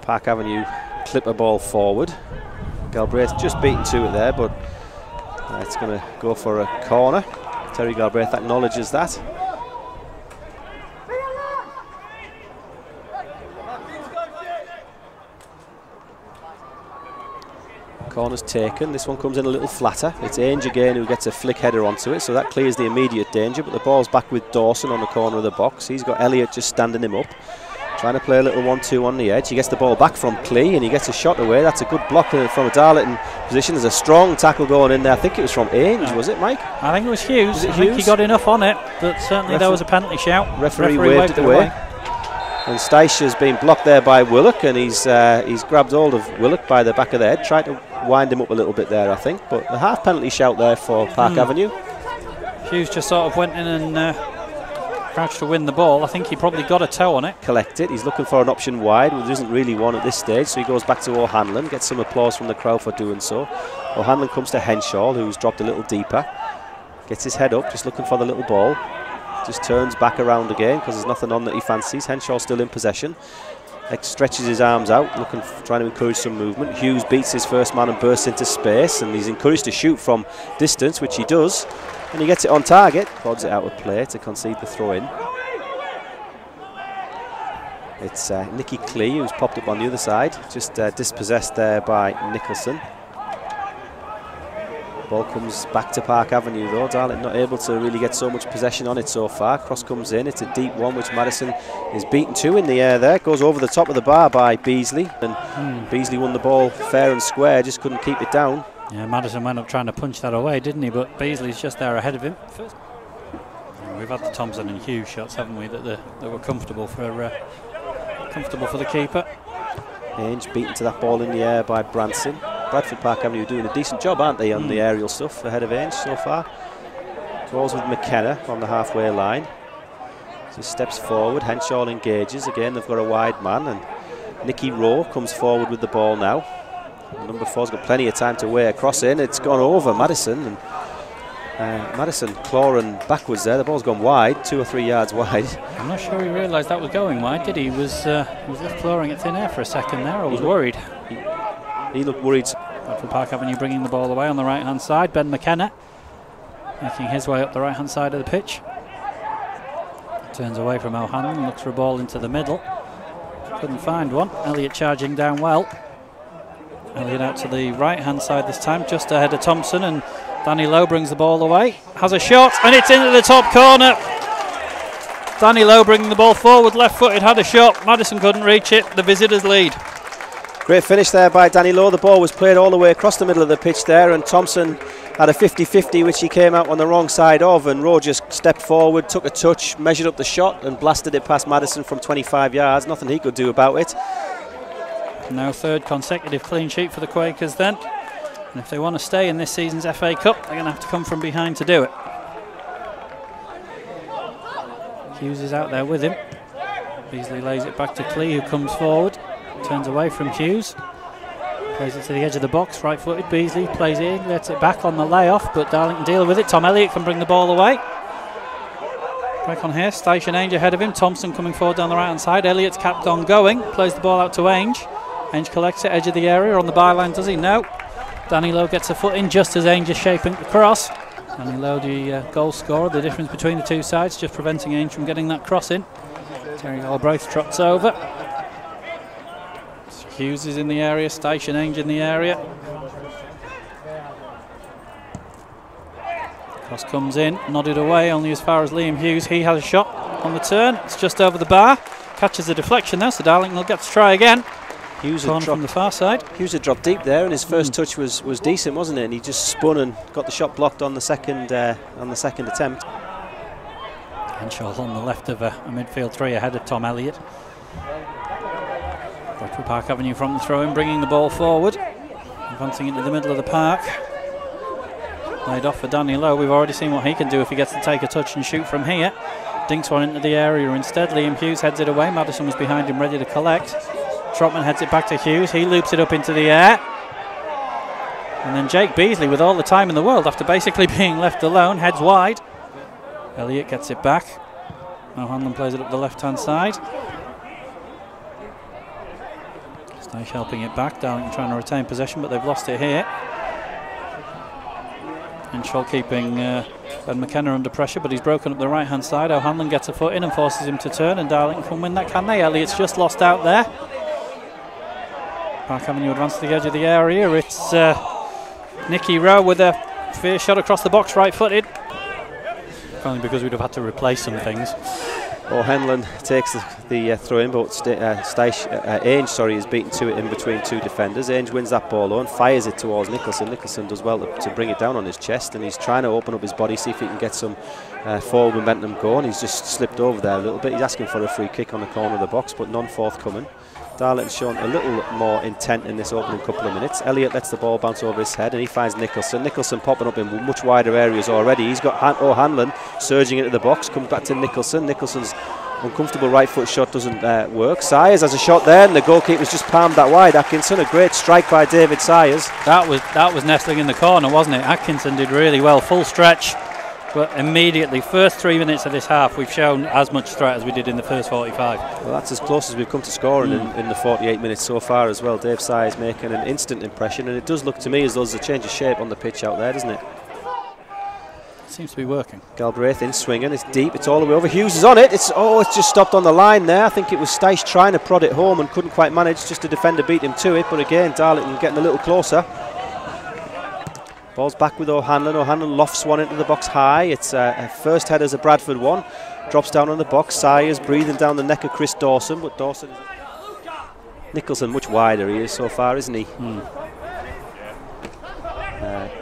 Park Avenue clip a ball forward. Galbraith just beaten to it there, but it's going to go for a corner. Terry Galbraith acknowledges that. Corner's taken. This one comes in a little flatter. It's Ainge again who gets a flick header onto it, so that clears the immediate danger, but the ball's back with Dawson on the corner of the box. He's got Elliott just standing him up, trying to play a little 1-2 on the edge. He gets the ball back from Clee and he gets a shot away. That's a good block from a Darlington position. There's a strong tackle going in there. I think it was from Ainge, was it, Mike? I think it was Hughes. Was it I think he got enough on it, but certainly there was a penalty shout. Referee waved it away. And Staicia's been blocked there by Willock, and he's grabbed hold of Willock by the back of the head, tried to wind him up a little bit there, I think. But a half penalty shout there for Park Avenue. Hughes just sort of went in and crouched to win the ball. I think he probably got a toe on it. Collect it. He's looking for an option wide. Well, there isn't really one at this stage, so he goes back to O'Hanlon, gets some applause from the crowd for doing so. O'Hanlon comes to Henshaw, who's dropped a little deeper. Gets his head up, just looking for the little ball. Just turns back around again because there's nothing on that he fancies. Henshaw still in possession. Stretches his arms out, trying to encourage some movement. Hughes beats his first man and bursts into space, and he's encouraged to shoot from distance, which he does. And he gets it on target, pods it out of play to concede the throw-in. It's Nicky Clee who's popped up on the other side, just dispossessed there by Nicholson. Ball comes back to Park Avenue though. Darlington not able to really get so much possession on it so far. Cross comes in, it's a deep one which Madison is beaten to in the air there. Goes over the top of the bar by Beasley, and Beasley won the ball fair and square, just couldn't keep it down. Yeah, Madison went up trying to punch that away, didn't he? But Beasley's just there ahead of him. We've had the Thompson and Hughes shots, haven't we, that were comfortable for the keeper. Ainge beaten to that ball in the air by Branson. Bradford Park Avenue doing a decent job, aren't they, on the aerial stuff ahead of Ainge so far. Balls with McKenna on the halfway line. Just steps forward, Henshaw engages. Again, they've got a wide man, and Nicky Rowe comes forward with the ball now. Number 4's got plenty of time to weigh a cross in. It's gone over Madison, and Madison clawing backwards there. The ball's gone wide, 2 or 3 yards wide. I'm not sure he realised that was going wide, did he? He was left clawing it thin air for a second there. I was worried. He looked worried. Bradford Park Avenue bringing the ball away on the right hand side. Ben McKenna making his way up the right hand side of the pitch. Turns away from O'Hanlon, looks for a ball into the middle. Couldn't find one. Elliott charging down well. Elliott out to the right hand side this time, just ahead of Thompson, and Danny Lowe brings the ball away. Has a shot, and it's into the top corner. Danny Lowe bringing the ball forward, left footed, had a shot. Madison couldn't reach it. The visitors lead. Great finish there by Danny Lowe. The ball was played all the way across the middle of the pitch there, and Thompson had a 50-50 which he came out on the wrong side of, and Rowe just stepped forward, took a touch, measured up the shot and blasted it past Madison from 25 yards. Nothing he could do about it. Now third consecutive clean sheet for the Quakers then, and if they want to stay in this season's FA Cup, they're going to have to come from behind to do it. Hughes is out there with him. Beasley lays it back to Clee, who comes forward. Turns away from Hughes, plays it to the edge of the box, right-footed. Beasley plays in, lets it back on the layoff, but Darlington deal with it. Tom Elliott can bring the ball away. Back on here, Station Ainge ahead of him. Thompson coming forward down the right-hand side. Elliott's capped on going, plays the ball out to Ainge. Ainge collects it, edge of the area, on the byline, does he? No. Danny Lowe gets a foot in just as Ainge is shaping the cross. Danny Lowe, the goal scorer, the difference between the two sides, just preventing Ainge from getting that cross in. Terry Galbraith trots over. Hughes is in the area, Station Ainge in the area. Cross comes in, nodded away, only as far as Liam Hughes. He has a shot on the turn, it's just over the bar. Catches the deflection there, so Darlington will get to try again. Hughes had from the far side. Hughes had dropped deep there, and his first touch was decent, wasn't it? And he just spun and got the shot blocked on the second attempt. Henshaw on the left of a midfield three ahead of Tom Elliott. Bradford Park Avenue from the throw-in, bringing the ball forward, advancing into the middle of the park. Laid off for Danny Lowe. We've already seen what he can do if he gets to take a touch and shoot from here. Dinks one into the area instead. Liam Hughes heads it away. Madison was behind him, ready to collect. Trotman heads it back to Hughes. He loops it up into the air. And then Jake Beasley, with all the time in the world, after basically being left alone, heads wide. Elliott gets it back. O'Hanlon plays it up the left-hand side. Stash helping it back. Darlington trying to retain possession, but they've lost it here. Henshaw keeping Ben McKenna under pressure, but he's broken up the right-hand side. O'Hanlon gets a foot in and forces him to turn, and Darlington can win that, can they? Elliott's just lost out there. Park Avenue advance to the edge of the area. It's Nicky Rowe with a fair shot across the box, right-footed. Only because we'd have had to replace some things. O'Hanlon takes the throw in, but Ainge is beaten to it in between two defenders. Ainge wins that ball on, fires it towards Nicholson. Nicholson does well to bring it down on his chest, and he's trying to open up his body, see if he can get some forward momentum going. He's just slipped over there a little bit. He's asking for a free kick on the corner of the box, but none forthcoming. Darlington's shown a little more intent in this opening couple of minutes. Elliott lets the ball bounce over his head, and he finds Nicholson. Nicholson popping up in much wider areas already. He's got O'Hanlon surging into the box, comes back to Nicholson. Nicholson's uncomfortable right foot shot doesn't work. Sayers has a shot there, and the goalkeeper's just palmed that wide. Atkinson, a great strike by David Sayers. That was nestling in the corner, wasn't it? Atkinson did really well, full stretch. But immediately, first 3 minutes of this half, we've shown as much threat as we did in the first 45. Well, that's as close as we've come to scoring in the 48 minutes so far as well. Dave Sayers making an instant impression, and it does look to me as though there's a change of shape on the pitch out there, doesn't it? Seems to be working. Galbraith in swinging, it's deep, it's all the way over. Hughes is on it, it's just stopped on the line there. I think it was Stice trying to prod it home and couldn't quite manage, just a defender beat him to it, but again, Darlington getting a little closer. Ball's back with O'Hanlon. O'Hanlon lofts one into the box high. It's a first header's a Bradford one. Drops down on the box. Sayers breathing down the neck of Chris Dawson, but Dawson... Nicholson much wider he is so far, isn't he?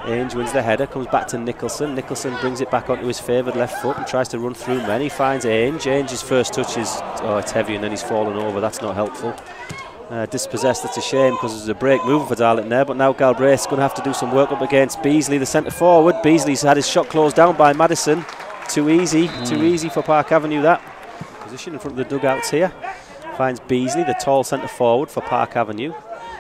Ainge wins the header, comes back to Nicholson. Nicholson brings it back onto his favoured left foot and tries to run through men. He finds Ainge. Ainge's first touch is, it's heavy, and then he's fallen over. That's not helpful. Dispossessed, that's a shame because there's a break moving for Darlington there, but now Galbraith's going to have to do some work up against Beasley, the centre forward. Beasley's had his shot closed down by Madison. Too easy for Park Avenue, that. Position in front of the dugouts here. Finds Beasley, the tall centre forward for Park Avenue.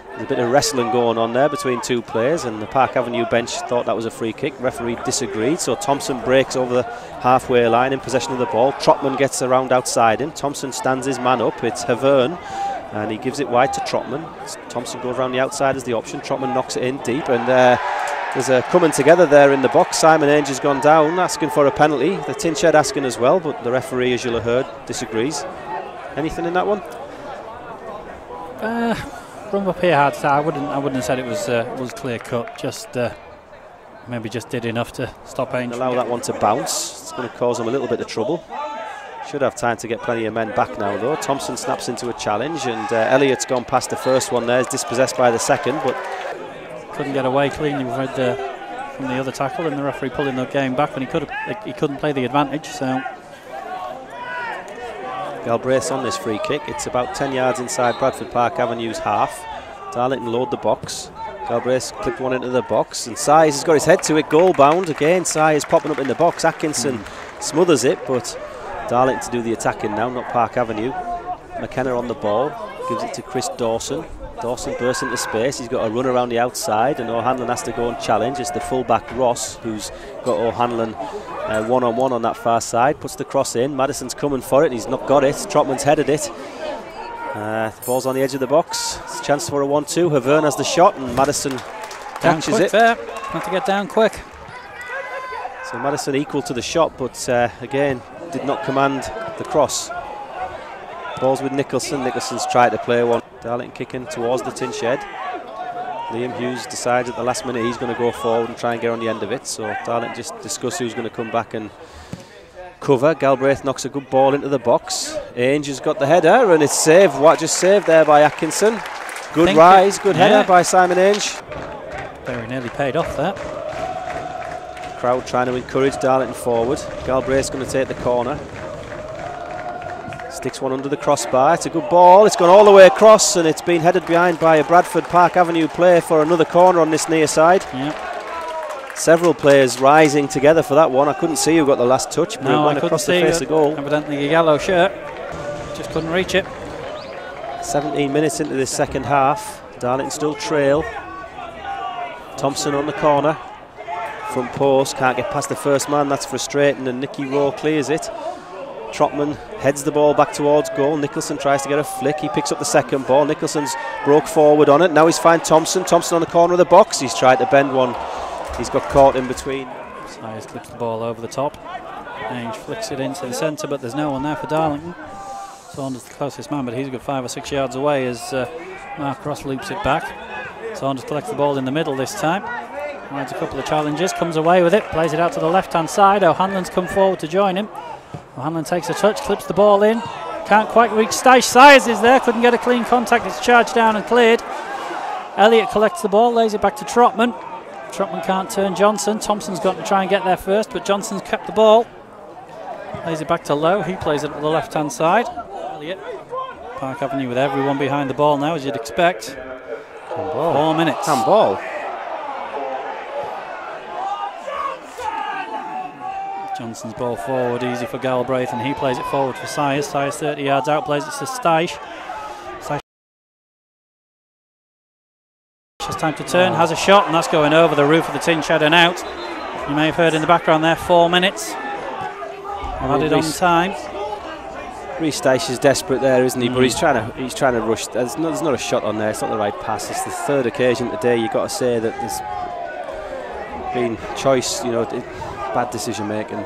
There's a bit of wrestling going on there between two players, and the Park Avenue bench thought that was a free kick. Referee disagreed, so Thompson breaks over the halfway line in possession of the ball. Trotman gets around outside him. Thompson stands his man up. It's Havern, and he gives it wide to Trotman. Thompson goes around the outside as the option. Trotman knocks it in deep, and there's a coming together there in the box. Simon Ainge has gone down, asking for a penalty. The Tin Shed asking as well, but the referee, as you'll have heard, disagrees. Anything in that one? From up here, I wouldn't have said it was clear cut. Just maybe just did enough to stop Ainge. Allow that one to bounce. It's going to cause him a little bit of trouble. Should have time to get plenty of men back now though. Thompson snaps into a challenge, and Elliott's gone past the first one there. He's dispossessed by the second, but couldn't get away cleanly from the other tackle, and the referee pulling the game back, and he couldn't play the advantage. So Galbraith's on this free kick. It's about 10 yards inside Bradford Park Avenue's half. Darlington load the box. Galbraith's clipped one into the box, and Sayers has got his head to it, goal bound. Again, Sayers popping up in the box. Atkinson smothers it, but Darlington to do the attacking now, not Park Avenue. McKenna on the ball, gives it to Chris Dawson. Dawson bursts into space, he's got a run around the outside, and O'Hanlon has to go and challenge. It's the fullback Ross who's got O'Hanlon one-on-one on that far side, puts the cross in. Madison's coming for it, he's not got it. Trotman's headed it. The ball's on the edge of the box. It's a chance for a 1-2. Havern has the shot, and Madison catches it. There. Have to get down quick. So Madison equal to the shot, but again did not command the cross. Ball's with Nicholson. Nicholson's tried to play one. Darlington kicking towards the Tin Shed. Liam Hughes decides at the last minute he's going to go forward and try and get on the end of it. So Darlington just discuss who's going to come back and cover. Galbraith knocks a good ball into the box. Ainge has got the header, and it's saved. Just saved there by Atkinson. Good rise, good header by Simon Ainge. Very nearly paid off that. Crowd trying to encourage Darlington forward. Galbraith's going to take the corner. Sticks one under the crossbar. It's a good ball. It's gone all the way across, and it's been headed behind by a Bradford Park Avenue player for another corner on this near side. Yep. Several players rising together for that one. I couldn't see who got the last touch, but it went across the face of goal. Evidently a yellow shirt. Just couldn't reach it. 17 minutes into this second half. Darlington still trail. Thompson on the corner. Front post, can't get past the first man. That's frustrating, and Nicky Rowe clears it. Trotman heads the ball back towards goal. Nicholson tries to get a flick. He picks up the second ball. Nicholson's broke forward on it. Now he's found Thompson. Thompson on the corner of the box. He's tried to bend one. He's got caught in between. Sayers clips the ball over the top. Ainge flicks it into the centre, but there's no one there for Darlington. Saunders the closest man, but he's a good 5 or 6 yards away as Mark Ross loops it back. Saunders collects the ball in the middle this time. Rides a couple of challenges, comes away with it, plays it out to the left-hand side. O'Hanlon's come forward to join him. O'Hanlon takes a touch, clips the ball in. Can't quite reach Stash. Sayers is there, couldn't get a clean contact. It's charged down and cleared. Elliott collects the ball, lays it back to Trotman. Trotman can't turn Johnson. Thompson's got to try and get there first, but Johnson's kept the ball. Lays it back to Lowe. He plays it at the left-hand side. Elliott. Park Avenue with everyone behind the ball now, as you'd expect. 4 minutes. Handball. Johnson's ball forward, easy for Galbraith, and he plays it forward for Sayers. Sayers 30 yards out, plays it to Stash. Stash has time to turn, has a shot, and that's going over the roof of the tin shed and out. You may have heard in the background there, 4 minutes. Added on time. Rhys Stash is desperate there, isn't he? But he's trying to rush. There's not a shot on there. It's not the right pass. It's the third occasion today. You've got to say that there's been choice, bad decision making.